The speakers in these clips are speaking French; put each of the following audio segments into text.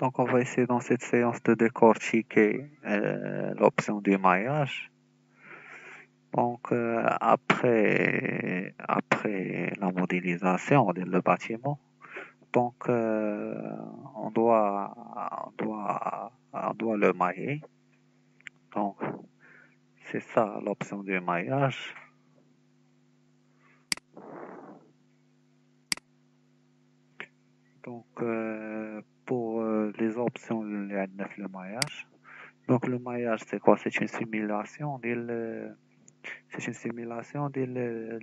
Donc, on va essayer dans cette séance de décortiquer l'option du maillage. Donc, après la modélisation de le bâtiment, donc on doit le mailler. Donc, c'est ça l'option du maillage. Donc, pour les options, il y a le maillage. Donc, le maillage, c'est quoi? C'est une simulation de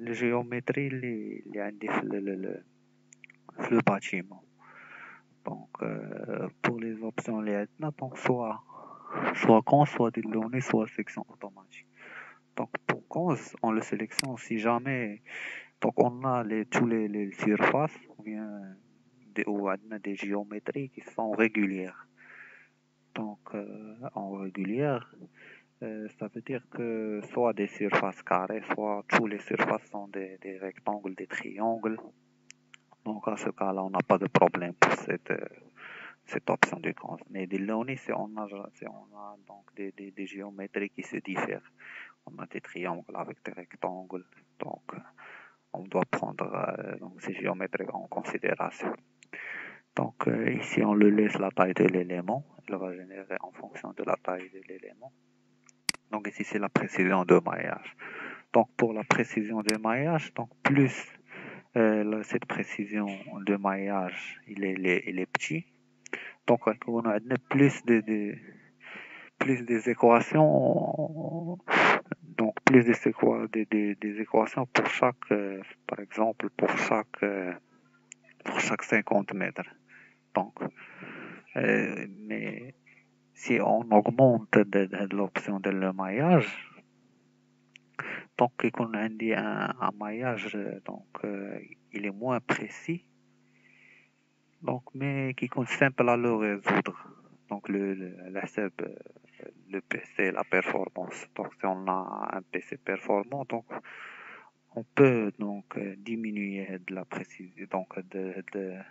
la géométrie اللي عندي في le bâtiment. Donc, pour les options اللي عندنا, donc soit cons, soit délonné, soit section automatique. Donc, pour cons, on le sélectionne si jamais, donc on a tous les surfaces, ou bien ou des géométries qui sont régulières. Donc, en régulière, ça veut dire que soit des surfaces carrées, soit toutes les surfaces sont des rectangles, des triangles. Donc, à ce cas-là, on n'a pas de problème pour cette option du cons. Mais des lonis, on a donc des géométries qui se diffèrent. On a des triangles avec des rectangles. Donc, on doit prendre donc, ces géométries en considération. Donc, ici, on le laisse la taille de l'élément. Il va générer en fonction de la taille de l'élément. Donc, ici, c'est la précision de maillage. Donc, pour la précision de maillage, donc plus cette précision de maillage, il est petit. Donc, on a plus des équations, donc plus des équations pour chaque, par exemple, pour chaque 50 mètres. Donc, mais si on augmente de l'option de le maillage, donc on a un maillage, donc il est moins précis, donc mais qui est simple à le résoudre. Donc le PC, la performance. Donc si on a un PC performant, donc on peut donc diminuer de la précision, donc de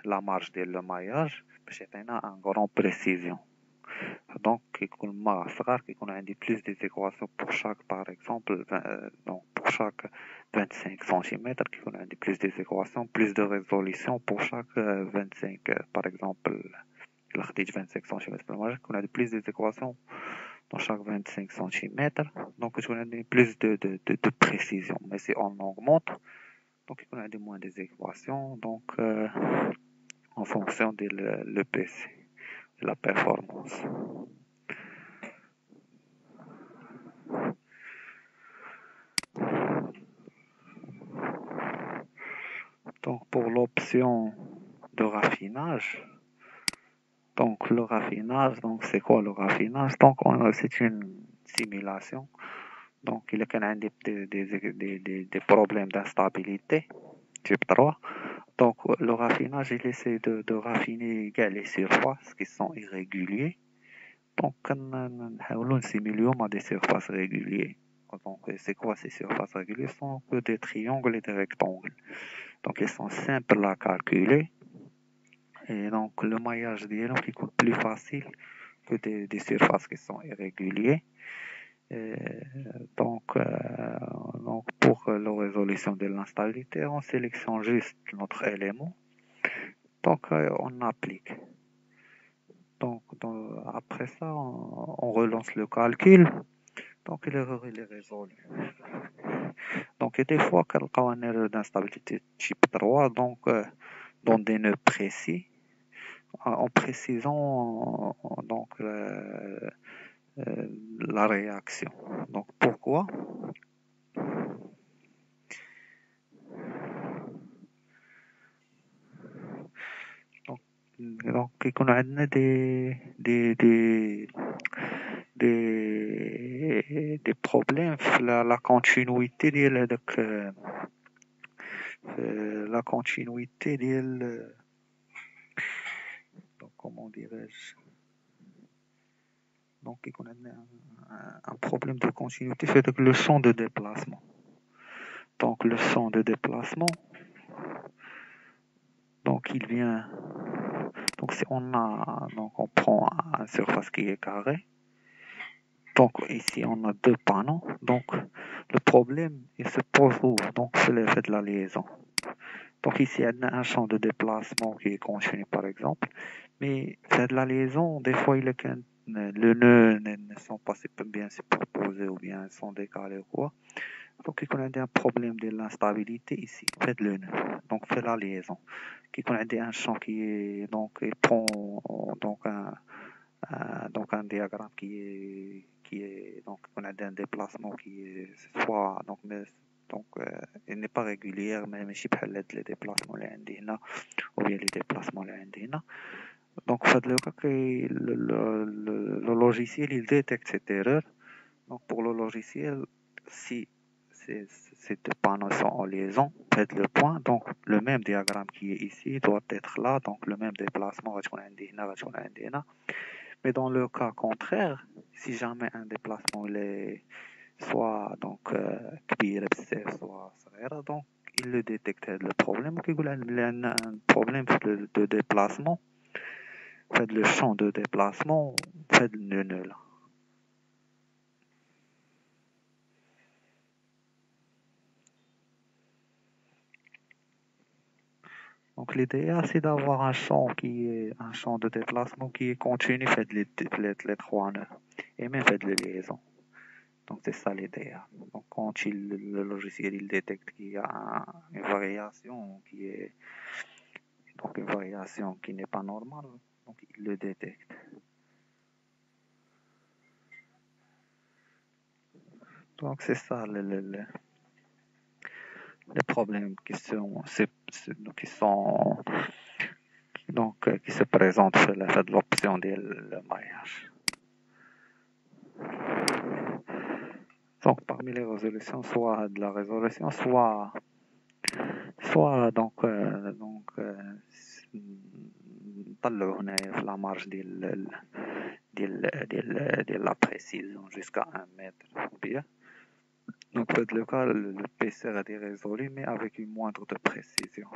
la marge de le maillage, باش يعطينا une grande précision. Donc on a plus des équations pour chaque, par exemple, donc pour chaque 25 cm, on a plus des équations, plus de résolution pour chaque 25, par exemple, 25 cm, on a plus des équations dans chaque 25 cm, donc on a plus de précision. Mais si on augmente, donc on a moins des équations, donc en fonction de le PC, de la performance. Donc pour l'option de raffinage, donc le raffinage, donc c'est quoi le raffinage? Donc c'est une simulation. Donc il y a des problèmes d'instabilité type 3. Donc le raffinage, il essaie de raffiner les surfaces qui sont irrégulières. Donc on simule des surfaces régulières. Donc c'est quoi ces surfaces régulières? Ce sont que des triangles et des rectangles. Donc ils sont simples à calculer. Et donc le maillage d'ILM qui coûte plus facile que des surfaces qui sont irrégulières. Donc pour la résolution de l'instabilité, on sélectionne juste notre élément. Donc on applique. Donc après ça, on relance le calcul. Donc l'erreur est résolue. Donc des fois, quand on a une erreur d'instabilité type 3, donc dans des nœuds précis, en précisant donc la réaction. Donc pourquoi? Donc يكون عندنا des problèmes في la continuité ديال هذاك la continuité ديال donc comment dirais-je, donc يكون عندنا un problème de continuité في هذاك le champ de déplacement. Donc le champ de déplacement, donc Donc si on prend une surface qui est carrée, donc ici on a deux panneaux, donc le problème il se pose où? Donc c'est le fait de la liaison. Donc ici on a un champ de déplacement qui est continu par exemple, mais faire de la liaison, des fois le nœud ne sont pas bien superposés ou bien ils sont décalés ou quoi. Donc il y a un problème de l'instabilité ici, fait le nœud, donc fait la liaison. Qui connaît un champ qui est donc il prend donc un diagramme qui est donc on a un déplacement qui est soit donc il n'est pas régulier mais ماشي بحال les déplacements اللي عندي هنا ou bien les déplacements اللي عندي هنا. Donc في هذا le cas le logiciel il détecte cette erreur. Donc pour le logiciel si ces deux panneaux sont en liaison, faites le point, donc le même diagramme qui est ici doit être là, donc le même déplacement غتكون عندي هنا غتكون عندي هنا. Mais dans le cas contraire, si jamais un déplacement il est soit donc كبير بزاف soit صغيرة, donc il le détecte le problème وكيقول عندنا un problème de déplacement, faites le champ de déplacement, faites le nœud là. Donc l'idéal c'est d'avoir un champ qui est un champ de déplacement qui est continu, faites les trois nœuds et même faites les liaisons. Donc c'est ça l'idéal. Donc quand le logiciel il détecte qu'il y a une variation qui n'est pas normale, donc il le détecte. Donc c'est ça les problèmes qui se présentent sur l'option de maillage. Donc parmi les résolutions, soit de la résolution, soit نطلعوا هنايا في la marge ديال la précision jusqu'à 1 mètre ou bien. Donc dans le cas le PC غادي résolu mais avec une moindre de précision.